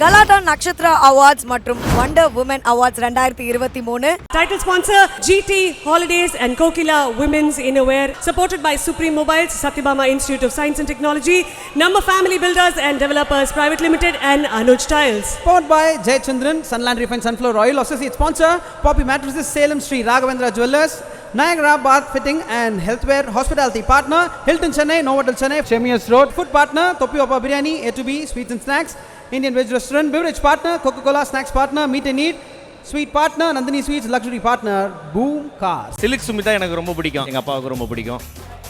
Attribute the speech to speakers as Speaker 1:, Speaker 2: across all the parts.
Speaker 1: கலாட்டா நக்ஷத்ரா அவார்ட்ஸ் மற்றும் wonder women awards 2023.
Speaker 2: Title sponsor GT Holidays and Kokila Women's Innerwear, supported by Supreme Mobiles, Satyabama Institute of Science and Technology, Number Family Builders and Developers Private Limited, and Anuj Tiles.
Speaker 3: Powered by Jayachandran, Sunland Refined Sunflower Oil. Associate sponsor Poppy Mattresses, Salem Street, Raghavendra Jewellers, Niagara Bath Fitting and Healthware. Hospitality partner Hilton Chennai, Novotel Chennai, Chemius Road. Food partner Topi Opa Biryani, A2B Sweets and Snacks, Indian Veg Restaurant. Beverage partner Coca-Cola. Snacks partner Meet and Eat. Sweet partner Nandini Sweets. Luxury partner Boom Cars.
Speaker 4: Silk Smitha எனக்கு ரொம்ப பிடிக்கும். எங்கள் அப்பாவுக்கு ரொம்ப பிடிக்கும்,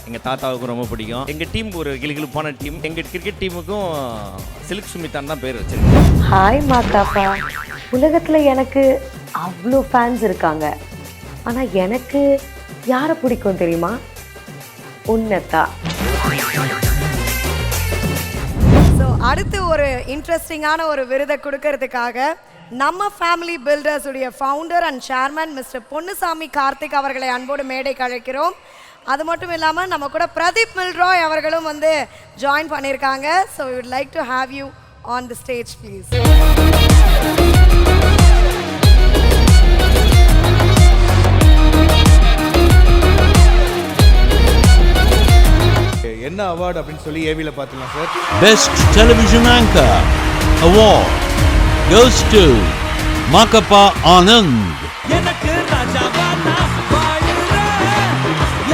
Speaker 4: எங்கள் தாத்தாவுக்கு ரொம்ப பிடிக்கும். எங்கள் டீமுக்கு ஒரு கிளுகிளுப்பான டீம். எங்கள் கிரிக்கெட் டீமுக்கும் சில்க் சுமிதான் தான் பேர் வச்சிருக்கோம்.
Speaker 5: ஹாய் மாக்காப்பா, உலகத்தில் எனக்கு அவ்வளோ ஃபேன்ஸ் இருக்காங்க. ஆனால் எனக்கு யாரை பிடிக்கும் தெரியுமா? உன்னத்தான்.
Speaker 1: ஸோ அடுத்து ஒரு இன்ட்ரெஸ்டிங்கான ஒரு விருதை கொடுக்கறதுக்காக நம்ம ஃபேமிலி பில்டர்ஸ் உடைய founder and chairman mister Ponnusamy Karthik அவர்களை அன்போடு மேடைக்கு அழைக்கிறோம். அது மட்டும் இல்லாமல் நம்ம கூட பிரதீப் மில்ராய் அவர்களும் வந்து ஜாயின் பண்ணியிருக்காங்க. So we would like to have you on the stage please.
Speaker 6: என்ன அவார்டு அப்படின்னு சொல்லி ஏவியில் பார்த்துக்கலாம் sir.
Speaker 7: Best Television Anchor Award goes to Makappa Anand. எனக்கு ராஜாவா நான் வாழுறேன்,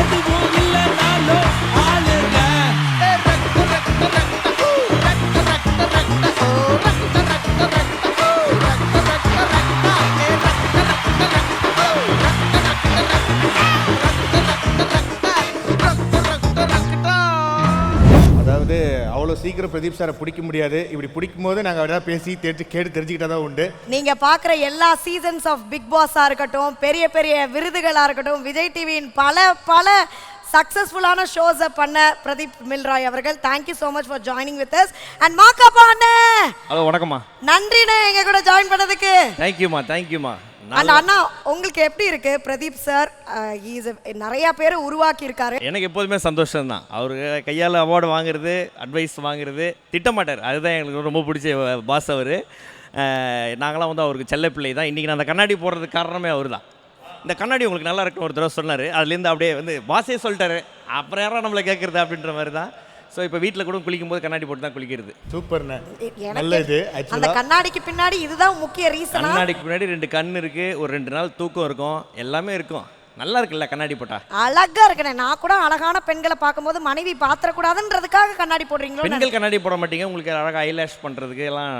Speaker 7: எதுவும் இல்லைனாலும் ஆளுறேன்.
Speaker 6: அதாவது அவ்வளோ சீக்கிரம் பிரதீப் சாரை பிடிக்க முடியாது. இப்படி பிடிக்கும் போது நாங்கள் அவரை பேசி கேட்டு தெரிஞ்சுக்கிட்டா தான் உண்டு.
Speaker 1: நீங்க பார்க்குற எல்லா சீசன்ஸ் ஆஃப் பிக் பாஸாக இருக்கட்டும், பெரிய பெரிய விருதுகளாக இருக்கட்டும், விஜய் டிவியின் பல சக்ஸஸ்ஃபுல்லான ஷோஸை பண்ண பிரதீப் மில்ராய் அவர்கள், thank you so much for joining with us. And Ma Ka Pa அண்ணே,
Speaker 4: ஹலோ வணக்கம்மா.
Speaker 1: நன்றிண்ணே எங்க கூட ஜாயின் பண்ணதுக்கு.
Speaker 4: தேங்க்யூமா.
Speaker 1: அண்ட் அண்ணா, உங்களுக்கு எப்படி இருக்கு பிரதீப் சார்? நிறைய பேரை உருவாக்கி இருக்காரு.
Speaker 4: எனக்கு எப்போதுமே சந்தோஷம் தான். அவரு கையால் அவார்டு வாங்குறது, அட்வைஸ் வாங்குறது, திட்டமாட்டார். அதுதான் எங்களுக்கு ரொம்ப பிடிச்ச பாஸ் அவர். நாங்களாம் வந்து அவருக்கு செல்ல பிள்ளை தான். இன்றைக்கி நான் அந்த கண்ணாடி போடுறதுக்கு காரணமே அவர் தான். இந்த கண்ணாடி உங்களுக்கு நல்லா இருக்குன்னு ஒரு தடவை சொன்னார். அதுலேருந்து அப்படியே வந்து பாஸே சொல்லிட்டாரு, அப்புறம் யாரும் நம்மளை கேட்குறது அப்படின்ற மாதிரி தான். ஸோ இப்போ வீட்டில் கூட குளிக்கும் போது கண்ணாடி போட்டு தான் குளிக்கிறது.
Speaker 6: சூப்பர்ண்ணே, நல்லது.
Speaker 1: அந்த கண்ணாடிக்கு பின்னாடி இதுதான் முக்கிய ரீசன்.
Speaker 4: கண்ணாடிக்கு பின்னாடி 2 கண் இருக்குது, ஒரு 2 நாள் தூக்கம் இருக்கும், எல்லாமே இருக்கும். நல்லா இருக்குல்ல கண்ணாடி போட்டா? அழகா
Speaker 1: இருக்குண்ணே. நான் கூட அழகான பெண்களை பார்க்கும்போது மனைவி பாத்திரக்கூடாதுன்றதுக்காக கண்ணாடி போடுறீங்களா?
Speaker 4: பெண்கள் கண்ணாடி போட மாட்டீங்க, உங்களுக்கு அழகாக ஐலாஷ் பண்ணுறதுக்கு எல்லாம்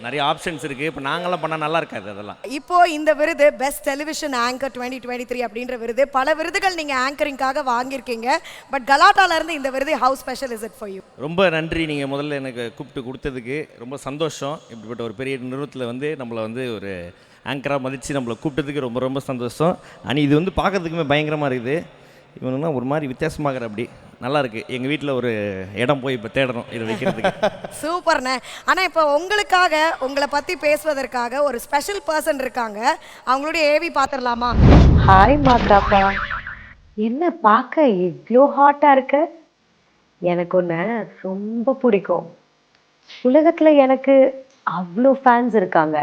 Speaker 4: நிறைய ஆப்ஷன்ஸ் இருக்குது. இப்போ நாங்களாம் பண்ணால் நல்லா இருக்காது அதெல்லாம்.
Speaker 1: இப்போ இந்த விருது பெஸ்ட் டெலிவிஷன் ஆங்கர் 2023 அப்படின்ற விருது. பல விருதுகள் நீங்கள் ஆங்கரிங்காக வாங்கியிருக்கீங்க. பட் கலாட்டாலேருந்து இந்த விருது how special is it for you?
Speaker 4: ரொம்ப நன்றி. நீங்கள் முதல்ல எனக்கு கூப்பிட்டு கொடுத்ததுக்கு ரொம்ப சந்தோஷம். இப்படிப்பட்ட ஒரு பெரிய நிறுவனத்தில் வந்து நம்மளை வந்து ஒரு ஆங்கராக மதித்து நம்மளை கூப்பிட்டதுக்கு ரொம்ப ரொம்ப சந்தோஷம். ஆனால் இது வந்து பார்க்கறதுக்குமே பயங்கரமாக இருக்குது. இவனுன்னா ஒரு மாதிரி வித்தியாசமாகிற அப்படி நல்லா இருக்குது. எங்கள் வீட்டில் ஒரு இடம் போய் இப்போ தேடணும் இதை வைக்கிறதுக்கு.
Speaker 1: சூப்பர்ண்ணே. ஆனால் இப்போ உங்களுக்காக, உங்களை பற்றி பேசுவதற்காக ஒரு ஸ்பெஷல் பர்சன் இருக்காங்க. அவங்களுடைய ஏவி பார்த்துடலாமா?
Speaker 5: ஹாய் மாக்காப்பா, என்ன பார்க்க இவ்வளோ ஹாட்டாக இருக்க? எனக்கு ஒன்று ரொம்ப பிடிக்கும். உலகத்தில் எனக்கு அவ்வளோ ஃபேன்ஸ் இருக்காங்க.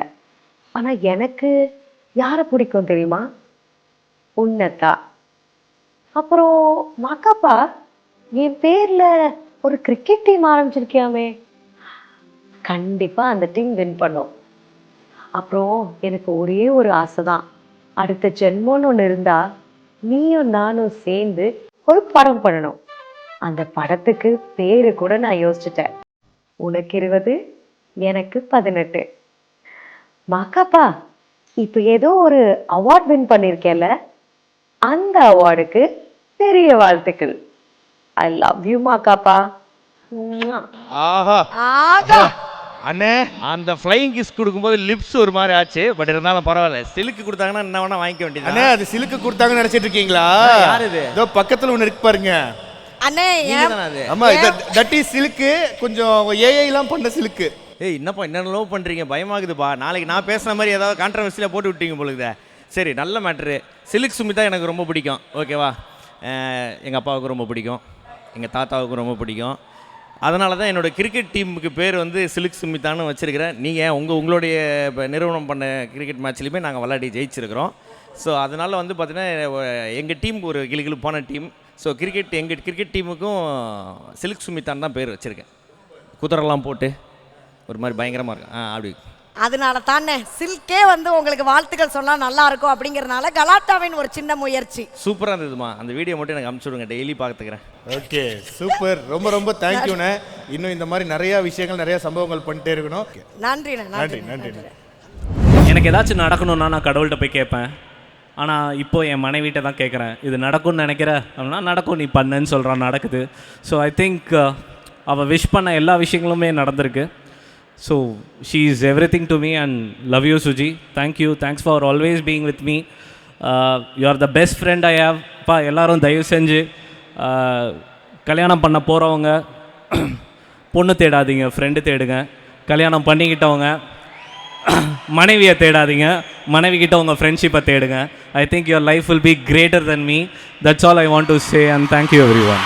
Speaker 5: ஆனால் எனக்கு யாரை பிடிக்கும் தெரியுமா? உன்னத்தான். அப்புறம் மாக்காப்பா, என் பேரில் ஒரு கிரிக்கெட் டீம் ஆரம்பிச்சிருக்கியாமே, கண்டிப்பாக அந்த டீம் வின் பண்ணும். அப்புறம் எனக்கு ஒரே ஒரு ஆசை தான், அடுத்த ஜென்மோன்னு ஒன்று இருந்தால் நீயும் நானும் சேர்ந்து ஒரு படம் பண்ணணும். அந்த படத்துக்கு பேரு கூட நான் யோசிச்சுட்டேன். உனக்கு 20, எனக்கு 18. மாக்காப்பா, இப்போ ஏதோ ஒரு அவார்ட் வின் பண்ணியிருக்கேன்ல, அந்த அவார்டுக்கு பெரிய வாழ்த்துக்கள். ஐ லவ் யூ மாக்காப்பா.
Speaker 4: ஆஹா
Speaker 1: ஆகா
Speaker 4: அண்ணே, அந்த ஃப்ளைங் கிஸ் கொடுக்கும்போது லிப்ஸ் ஒரு மாதிரி ஆச்சு. பட் இருந்தாலும் பரவாயில்ல. சிலுக்கு கொடுத்தாங்கன்னா என்ன வேணா வாங்கிக்க வேண்டியது.
Speaker 6: அண்ணே, அது சிலுக்கு கொடுத்தாங்கன்னு நினைச்சிட்டு இருக்கீங்களா?
Speaker 4: யார் இது?
Speaker 6: இதோ பக்கத்தில் ஒன்று இருக்கு பாருங்க.
Speaker 1: அண்ணே,
Speaker 6: ஆமா, தட் இஸ் சிலுக்கு. கொஞ்சம் ஏஐலாம் பண்ண சிலுக்கு.
Speaker 4: ஏய், என்னப்பா என்னென்ன லவ் பண்ணுறீங்க? பயமாகுதுப்பா. நாளைக்கு நான் பேசுன மாதிரி ஏதாவது கான்ட்ரவர்சியில் போட்டு விட்டீங்க பொழுது. சரி, நல்ல மேட்ரு. சில்க் சுமிதா எனக்கு ரொம்ப பிடிக்கும். ஓகேவா? எங்கள் அப்பாவுக்கு ரொம்ப பிடிக்கும், எங்கள் தாத்தாவுக்கு ரொம்ப பிடிக்கும். அதனால தான் என்னோடய கிரிக்கெட் டீமுக்கு பேர் வந்து சில்க் சுமிதான்னு வச்சுருக்கிறேன். நீங்கள் உங்களுடைய இப்போ நிறுவனம் பண்ண கிரிக்கெட் மேட்ச்லேயுமே நாங்கள் விளையாடி ஜெயிச்சிருக்கிறோம். ஸோ அதனால் வந்து பார்த்திங்கன்னா எங்கள் டீமுக்கு ஒரு கிளுகிளுப்பான டீம். ஸோ எங்கள் கிரிக்கெட் டீமுக்கும் சில்க் சுமிதான் தான் பேர் வச்சுருக்கேன். குதிரெல்லாம் போட்டு ஒரு மாதிரி பயங்கரமாக இருக்கும். அப்படி
Speaker 1: அதனால தானே சில்கே வந்து உங்களுக்கு வாழ்த்துக்கள் சொன்னால் நல்லா இருக்கும் அப்படிங்கிறதுனால கலாட்டாவின் ஒரு சின்ன முயற்சி.
Speaker 4: சூப்பராக இருந்ததுமா. அந்த வீடியோ மட்டும் எனக்கு அனுப்பிச்சி விடுங்க, டெய்லி பார்த்துக்கிறேன்.
Speaker 6: Okay, super. ரொம்ப ரொம்ப தேங்க்யூண்ணே. இன்னும் இந்த மாதிரி நிறையா விஷயங்கள், நிறையா சம்பவங்கள் பண்ணிட்டே இருக்கணும்.
Speaker 1: நன்றிண்ணே.
Speaker 6: நன்றி நன்றி.
Speaker 8: எனக்கு ஏதாச்சும் நடக்கணும்னா நான் கடவுள்கிட்ட போய் கேட்பேன். ஆனால் இப்போது என் மனைவிட்ட தான் கேட்குறேன். இது நடக்கும்னு நினைக்கிறேன் அப்படின்னா நடக்கும், நீ பண்ணுன்னு சொல்கிறான், நடக்குது. ஸோ ஐ திங்க் அவள் விஷ் பண்ண எல்லா விஷயங்களுமே நடந்திருக்கு. So she is everything to me and love you Suji. Thank you, thanks for always being with me. You are the best friend I have. பா எல்லோரும் தயவு செஞ்சு கல்யாணம் பண்ண போகிறவங்க பொண்ணு தேடாதீங்க, ஃப்ரெண்டு தேடுங்க. கல்யாணம் பண்ணிக்கிட்டவங்க மனைவியை தேடாதீங்க, மனைவிக்கிட்ட உங்கள் ஃப்ரெண்ட்ஷிப்பை தேடுங்க. I think your life will be greater than me. That's all I want to say and thank you every one.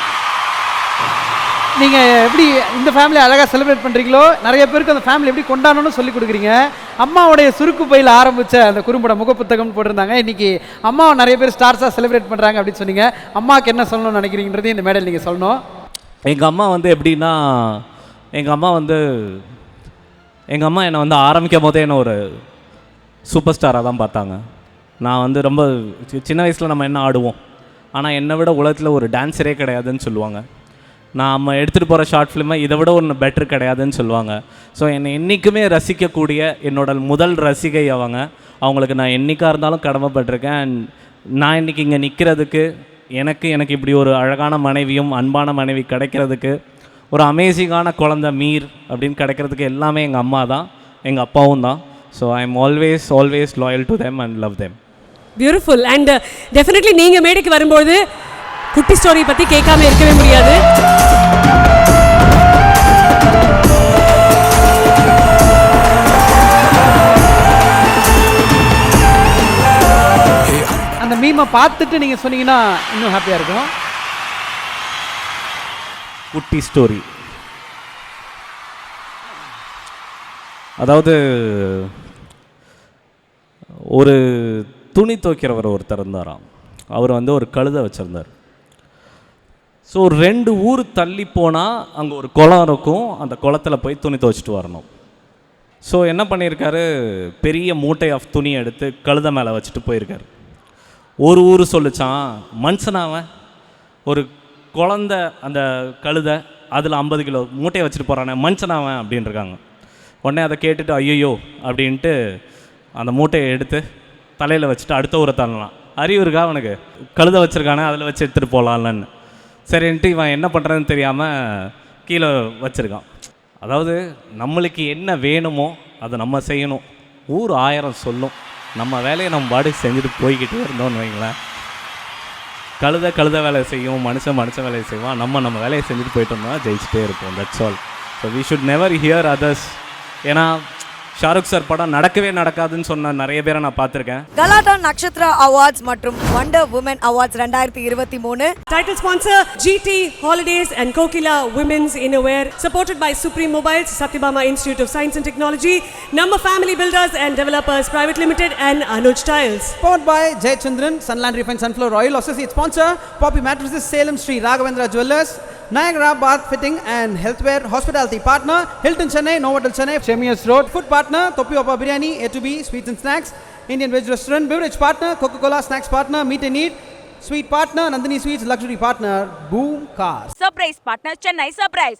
Speaker 3: நீங்கள் எப்படி இந்த ஃபேமிலி அழகாக செலிப்ரேட் பண்ணுறீங்களோ, நிறைய பேருக்கு அந்த ஃபேமிலி எப்படி கொண்டாடணும்னு சொல்லி கொடுக்குறீங்க. அம்மாவுடைய சுருக்கு பையில் ஆரம்பித்த அந்த குறும்பட முகப்புத்தகம் போட்டிருந்தாங்க. இன்றைக்கி அம்மாவை நிறைய பேர் ஸ்டார்ஸாக செலிப்ரேட் பண்ணுறாங்க அப்படின்னு சொன்னீங்க. அம்மாவுக்கு என்ன சொல்லணும்னு நினைக்கிறீங்கிறதையும் இந்த மேடையில் நீங்கள் சொல்லணும்.
Speaker 8: எங்கள் அம்மா வந்து எப்படின்னா, எங்கள் அம்மா என்னை வந்து ஆரம்பிக்கும் போதே என்ன ஒரு சூப்பர் ஸ்டாராக தான் பார்த்தாங்க. நான் வந்து ரொம்ப சின்ன வயசில் நம்ம என்ன ஆடுவோம், ஆனால் என்னை விட உலகத்தில் ஒரு டான்ஸரே கிடையாதுன்னு சொல்லுவாங்க. நம்ம எடுத்துகிட்டு போகிற ஷார்ட் ஃபிலிமை இதை விட ஒன்று பெட்ரு கிடையாதுன்னு சொல்லுவாங்க. ஸோ என்னை என்றைக்குமே ரசிக்கக்கூடிய என்னோட முதல் ரசிகை அவங்களுக்கு நான் என்றைக்காக இருந்தாலும் கடமைப்பட்டிருக்கேன். அண்ட் நான் இன்றைக்கி இங்கே நிற்கிறதுக்கு எனக்கு இப்படி ஒரு அழகான மனைவியும் அன்பான மனைவி கிடைக்கிறதுக்கு, ஒரு அமேசிங்கான குழந்தை மீர் அப்படின்னு கிடைக்கிறதுக்கு எல்லாமே எங்கள் அம்மா தான், எங்கள் அப்பாவும் தான். So I am always loyal to them and love them.
Speaker 2: Beautiful. And definitely நீங்கள் மேடைக்கு வரும்போது குட்டி ஸ்டோரி பற்றி கேட்காம இருக்கவே முடியாது.
Speaker 3: அந்த மீமை பார்த்துட்டு நீங்கள் சொன்னீங்கன்னா இன்னும் ஹாப்பியாக இருக்கும்.
Speaker 8: குட்டி ஸ்டோரி, அதாவது ஒரு துணி துவைக்கிறவர் ஒருத்தர் இருந்தாராம். அவர் வந்து ஒரு கழுதை வச்சுருந்தார். ஸோ 2 ஊர் தள்ளி போனால் அங்கே ஒரு குளம் இருக்கும், அந்த குளத்தில் போய் துணி துவைச்சிட்டு வரணும். ஸோ என்ன பண்ணியிருக்காரு, பெரிய மூட்டை ஆஃப் துணி எடுத்து கழுதை மேலே வச்சுட்டு போயிருக்காரு. ஒரு ஊர் சொல்லிச்சான், மனுஷனாவன் ஒரு குழந்த அந்த கழுதை அதில் 50 கிலோ மூட்டையை வச்சுட்டு போகிறானே மனுஷனாவன் அப்படின்னு இருக்காங்க. உடனே அதை கேட்டுட்டு ஐயோ அப்படின்ட்டு அந்த மூட்டையை எடுத்து தலையில் வச்சுட்டு அடுத்த ஊரை தள்ளலாம். அறிவு இருக்கா அவனுக்கு, கழுதை வச்சுருக்கானே அதில் வச்சு எடுத்துகிட்டு போகலான்னு. சரின்ட்டு இவன் என்ன பண்ணுறதுன்னு தெரியாமல் கீழே வச்சுருக்கான். அதாவது நம்மளுக்கு என்ன வேணுமோ அதை நம்ம செய்யணும். ஊர் 1000 சொல்லும், நம்ம வேலையை நம்ம பாடி செஞ்சுட்டு போய்கிட்டே இருந்தோம்னு வைங்களேன். கழுதை வேலை செய்யும், மனுஷன் வேலையை செய்வான். நம்ம வேலையை செஞ்சுட்டு போயிட்டு இருந்தோம்னா ஜெயிச்சுட்டே இருப்போம். That's all. So we should never hear others. ஏன்னா ஷாருக் சார் படம் நடக்கவே நடக்காதுன்னு சொன்ன நிறைய பேரை நான் பார்த்துருக்கேன்.
Speaker 1: கலாட்டா நட்சத்திர அவார்ட்ஸ் மற்றும் wonder women awards 2023.
Speaker 2: Title sponsor GT Holidays and Kokila Women's Innerwear, supported by Supreme Mobiles, Satyabama Institute of Science and Technology, Number Family Builders and Developers Private Limited and Anuj Tiles.
Speaker 3: Powered by Jayachandran, Sunland Refined Sunflower Oil. Associate sponsor Poppy Mattresses, Salem Street, Raghavendra Jewellers, Niagara Bath Fitting and Healthware. Hospitality partner Hilton Chennai, Novotel Chennai, Chemius Road. Food partner Topi Opa Biryani, A2B Sweets and Snacks, Indian Veg Restaurant. Beverage partner Coca-Cola. Snacks partner Meet and Eat. Sweet partner Nandini Sweets. Luxury partner Boom Cars.
Speaker 9: Surprise partner Chennai Surprise.